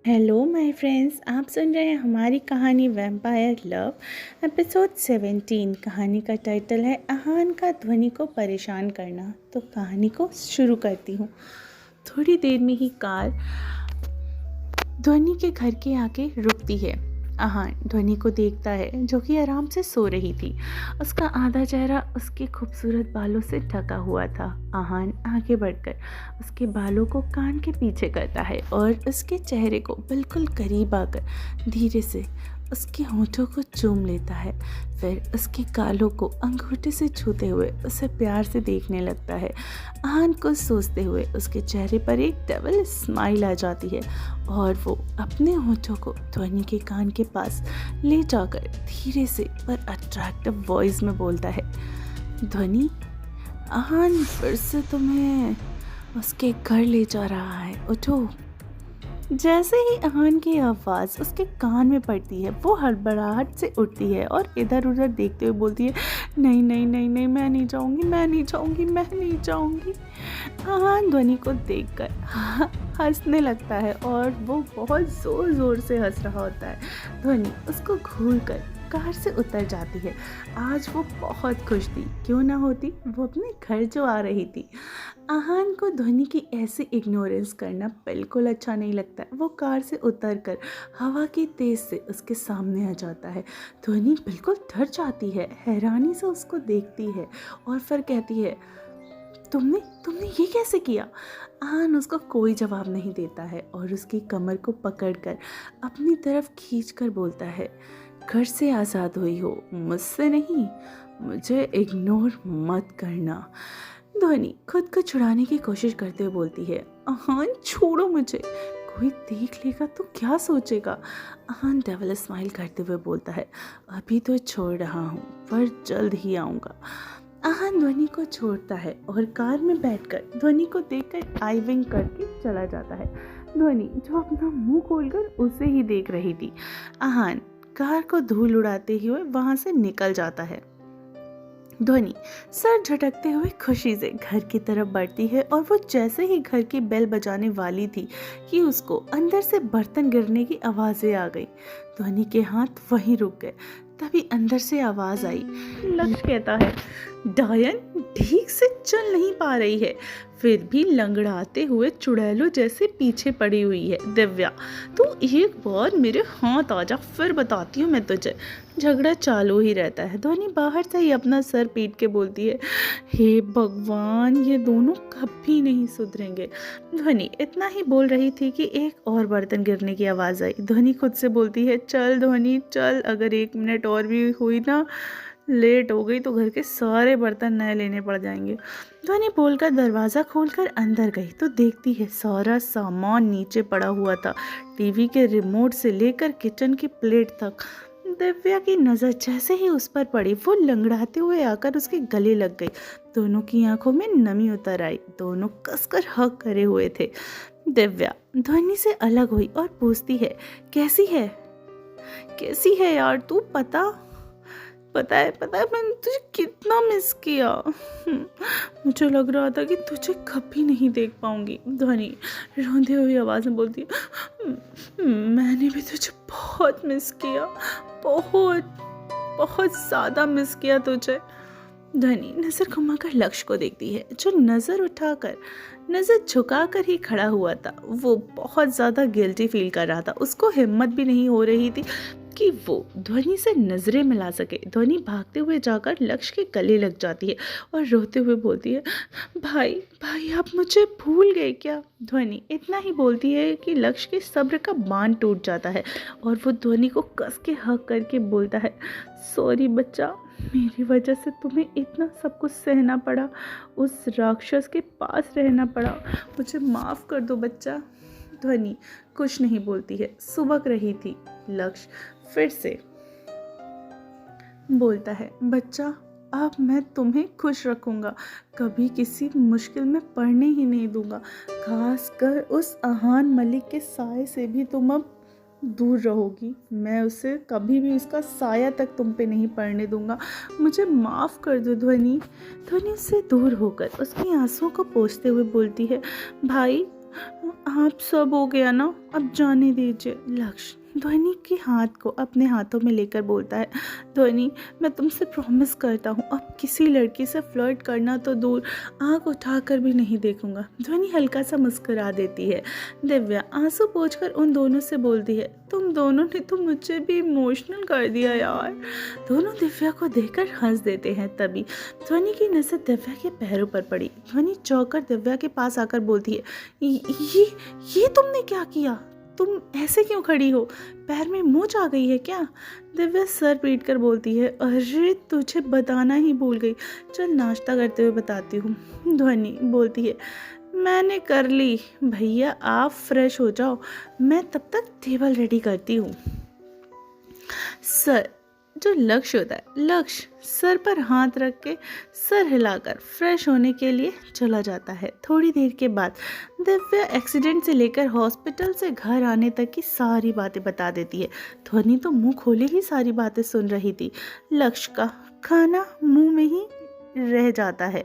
Hello my friends, आप सुन रहे हैं हमारी कहानी वैम्पायर लव एपिसोड 17। कहानी का टाइटल है आहान का ध्वनि को परेशान करना। तो कहानी को शुरू करती हूँ। थोड़ी देर में ही कार ध्वनि के घर के आगे रुकती है। आहान ध्वनि को देखता है जो कि आराम से सो रही थी। उसका आधा चेहरा उसके खूबसूरत बालों से ढका हुआ था। आहान आगे बढ़कर उसके बालों को कान के पीछे करता है और उसके चेहरे को बिल्कुल करीब आकर धीरे से उसके होठों को चूम लेता है। फिर उसके गालों को अंगूठे से छूते हुए उसे प्यार से देखने लगता है। आहान को सोचते हुए उसके चेहरे पर एक डबल स्माइल आ जाती है और वो अपने होठों को ध्वनि के कान के पास ले जाकर धीरे से पर अट्रैक्टिव वॉइस में बोलता है, ध्वनि, आहान फिर से तुम्हें उसके घर ले जा रहा है, उठो। जैसे ही आहान की आवाज़ उसके कान में पड़ती है वो हड़बड़ाहट से उठती है और इधर उधर देखते हुए बोलती है, नहीं नहीं नहीं नहीं, मैं नहीं जाऊंगी, मैं नहीं जाऊंगी, मैं नहीं जाऊंगी। आहान ध्वनि को देखकर हंसने लगता है और वो बहुत ज़ोर ज़ोर से हंस रहा होता है। ध्वनि उसको घूर कर कार से उतर जाती है। आज वो बहुत खुश थी, क्यों ना होती, वो अपने घर जो आ रही थी। आहान को ध्वनि की ऐसी इग्नोरेंस करना बिल्कुल अच्छा नहीं लगता। वो कार से उतरकर हवा की तेज से उसके सामने आ जाता है। ध्वनि बिल्कुल डर जाती है, हैरानी से उसको देखती है और फिर कहती है, तुमने तुमने ये कैसे किया? आहान उसको कोई जवाब नहीं देता है और उसकी कमर को पकड़कर अपनी तरफ खींचकर बोलता है, घर से आज़ाद हुई हो, मुझसे नहीं, मुझे इग्नोर मत करना। ध्वनि खुद को छुड़ाने की कोशिश करते हुए बोलती है, आहान छोड़ो मुझे, कोई देख लेगा तो क्या सोचेगा? आहान डबल स्माइल करते हुए बोलता है, अभी तो छोड़ रहा हूँ पर जल्द ही आऊँगा। आहान ध्वनि को छोड़ता है और कार में बैठकर ध्वनि को देखकर आई विंक करके चला जाता है। ध्वनि जो अपना मुंह खोलकर उसे ही देख रही थी। आहान कार को धूल उड़ाते हुए वहां से निकल जाता है। ध्वनि सर झटकते हुए खुशी से घर की तरफ बढ़ती है और वो जैसे ही घर की बेल बजाने वाली थी कि उसको अंदर से बर्तन गिरने की आवाजें आ गई। ध्वनि के हाथ वहीं रुक गए। तभी अंदर से आवाज आई। लक्ष्य कहता है, डायन ठीक से चल नहीं पा रही है, फिर भी लंगड़ाते हुए चुड़ैलों जैसे पीछे पड़ी हुई है। दिव्या, तू एक बार मेरे हाथ आ जा, फिर बताती हूँ मैं तुझे। झगड़ा चालू ही रहता है। ध्वनि बाहर से ही अपना सर पीट के बोलती है, हे भगवान, ये दोनों कभी नहीं सुधरेंगे। ध्वनि इतना ही बोल रही थी कि एक और बर्तन गिरने की आवाज़ आई। ध्वनि खुद से बोलती है, चल ध्वनि चल, अगर 1 मिनट और भी हुई ना, लेट हो गई तो घर के सारे बर्तन नए लेने पड़ जाएंगे। ध्वनि बोलकर दरवाज़ा खोलकर अंदर गई तो देखती है सारा सामान नीचे पड़ा हुआ था, टीवी के रिमोट से लेकर किचन की प्लेट तक। दिव्या की नज़र जैसे ही उस पर पड़ी वो लंगड़ाते हुए आकर उसके गले लग गई। दोनों की आंखों में नमी उतर आई, दोनों कसकर हक करे हुए थे। दिव्या ध्वनि से अलग हुई और पूछती है, कैसी है, कैसी है यार तू? पता है मैंने तुझे कितना मिस किया। मुझे लग रहा था कि तुझे कभी नहीं देख पाऊंगी। ध्वनि रोंदी हुई आवाज़ में बोलती है, मैंने भी तुझे बहुत मिस किया, बहुत बहुत ज़्यादा मिस किया तुझे। ध्वनि नज़र घुमाकर लक्ष्य को देखती है जो नज़र झुकाकर ही खड़ा हुआ था। वो बहुत ज़्यादा गिल्टी फील कर रहा था। उसको हिम्मत भी नहीं हो रही थी कि वो ध्वनि से नजरें मिला सके। ध्वनि भागते हुए जाकर लक्ष्य के गले लग जाती है और रोते हुए बोलती है, भाई भाई आप मुझे भूल गए क्या? ध्वनि इतना ही बोलती है कि लक्ष्य के सब्र का बांध टूट जाता है और वो ध्वनि को कस के हक करके बोलता है, सॉरी बच्चा, मेरी वजह से तुम्हें इतना सब कुछ सहना पड़ा, उस राक्षस के पास रहना पड़ा, मुझे माफ़ कर दो बच्चा। ध्वनि कुछ नहीं बोलती है, सुबक रही थी। लक्ष्य फिर से बोलता है, बच्चा अब मैं तुम्हें खुश रखूंगा, कभी किसी मुश्किल में पड़ने ही नहीं दूंगा, खासकर उस आहान मलिक के साए से भी तुम अब दूर रहोगी। मैं उसे कभी भी उसका साया तक तुम पे नहीं पड़ने दूंगा, मुझे माफ़ कर दो। ध्वनि उससे दूर होकर उसके आंसुओं को पोंछते हुए बोलती है, भाई आप सब हो गया ना, अब जाने दीजिए। लक्ष्य ध्वनि के हाथ को अपने हाथों में लेकर बोलता है, ध्वनि मैं तुमसे प्रॉमिस करता हूँ अब किसी लड़की से फ्लर्ट करना तो दूर, आँख उठाकर भी नहीं देखूंगा। ध्वनि हल्का सा मुस्कुरा देती है। दिव्या आंसू पोंछकर उन दोनों से बोलती है, तुम दोनों ने तो मुझे भी इमोशनल कर दिया यार। दोनों दिव्या को देखकर हंस देते हैं। तभी ध्वनि की नजर दिव्या के पैरों पर पड़ी। ध्वनि चौंककर दिव्या के पास आकर बोलती है, ये तुमने क्या किया? तुम ऐसे क्यों खड़ी हो? पैर में मोच आ गई है क्या? दिव्या सर पीट कर बोलती है, अरे तुझे बताना ही भूल गई, चल नाश्ता करते हुए बताती हूँ। ध्वनि बोलती है, मैंने कर ली भैया, आप फ्रेश हो जाओ, मैं तब तक टेबल रेडी करती हूँ। सर जो लक्ष्य होता है, लक्ष्य सर पर हाथ रख के सर हिलाकर फ्रेश होने के लिए चला जाता है। थोड़ी देर के बाद दिव्या एक्सीडेंट से लेकर हॉस्पिटल से घर आने तक की सारी बातें बता देती है। ध्वनि तो मुंह खोले ही सारी बातें सुन रही थी। लक्ष्य का खाना मुंह में ही रह जाता है।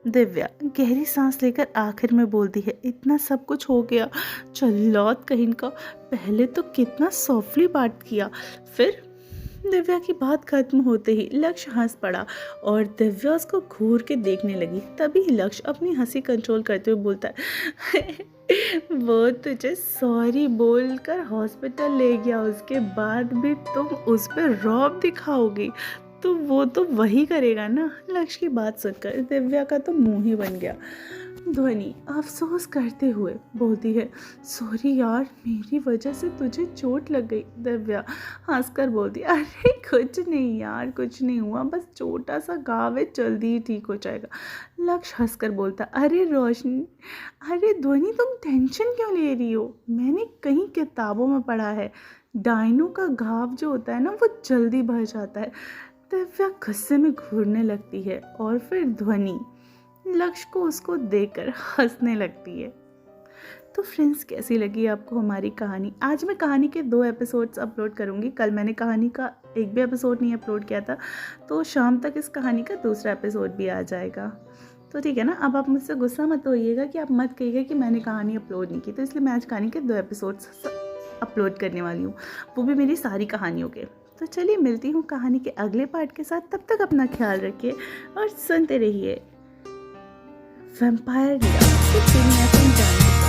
दिव्या गहरी सांस लेकर आखिर में बोलती है, इतना सब कुछ हो गया, चल्लौत कहीं का, पहले तो कितना सॉफ्टली बात किया। फिर दिव्या की बात खत्म होते ही लक्ष्य हंस पड़ा और दिव्या उसको घूर के देखने लगी। तभी लक्ष्य अपनी हंसी कंट्रोल करते हुए बोलता है, वो तुझे सॉरी बोलकर हॉस्पिटल ले गया, उसके बाद भी तुम उस पर रौब दिखाओगी, तो वो तो वही करेगा ना। लक्ष्य की बात सुनकर दिव्या का तो मुंह ही बन गया। ध्वनि अफसोस करते हुए बोलती है, सॉरी यार, मेरी वजह से तुझे चोट लग गई। दिव्या हंसकर बोलती है, अरे कुछ नहीं यार, कुछ नहीं हुआ, बस छोटा सा घाव है, जल्दी ही ठीक हो जाएगा। लक्ष्य हंसकर बोलता, अरे रोशनी, अरे ध्वनि तुम टेंशन क्यों ले रही हो? मैंने कहीं किताबों में पढ़ा है, डायनो का घाव जो होता है ना, वो जल्दी भर जाता है। दिव्या गुस्से में घूरने लगती है और फिर ध्वनि लक्ष्य को उसको देखकर हंसने लगती है। तो फ्रेंड्स, कैसी लगी आपको हमारी कहानी? आज मैं कहानी के 2 एपिसोड्स अपलोड करूंगी। कल मैंने कहानी का एक भी एपिसोड नहीं अपलोड किया था, तो शाम तक इस कहानी का दूसरा एपिसोड भी आ जाएगा। तो ठीक है ना। अब आप मुझसे गुस्सा मत होइएगा कि आप मत कहिएगा कि मैंने कहानी अपलोड नहीं की, तो इसलिए मैं आज कहानी के 2 एपिसोड्स अपलोड करने वाली हूँ, वो भी मेरी सारी कहानियों के। तो चलिए मिलती हूँ कहानी के अगले पार्ट के साथ। तब तक अपना ख्याल रखिए और सुनते रहिए वैम्पायर लव।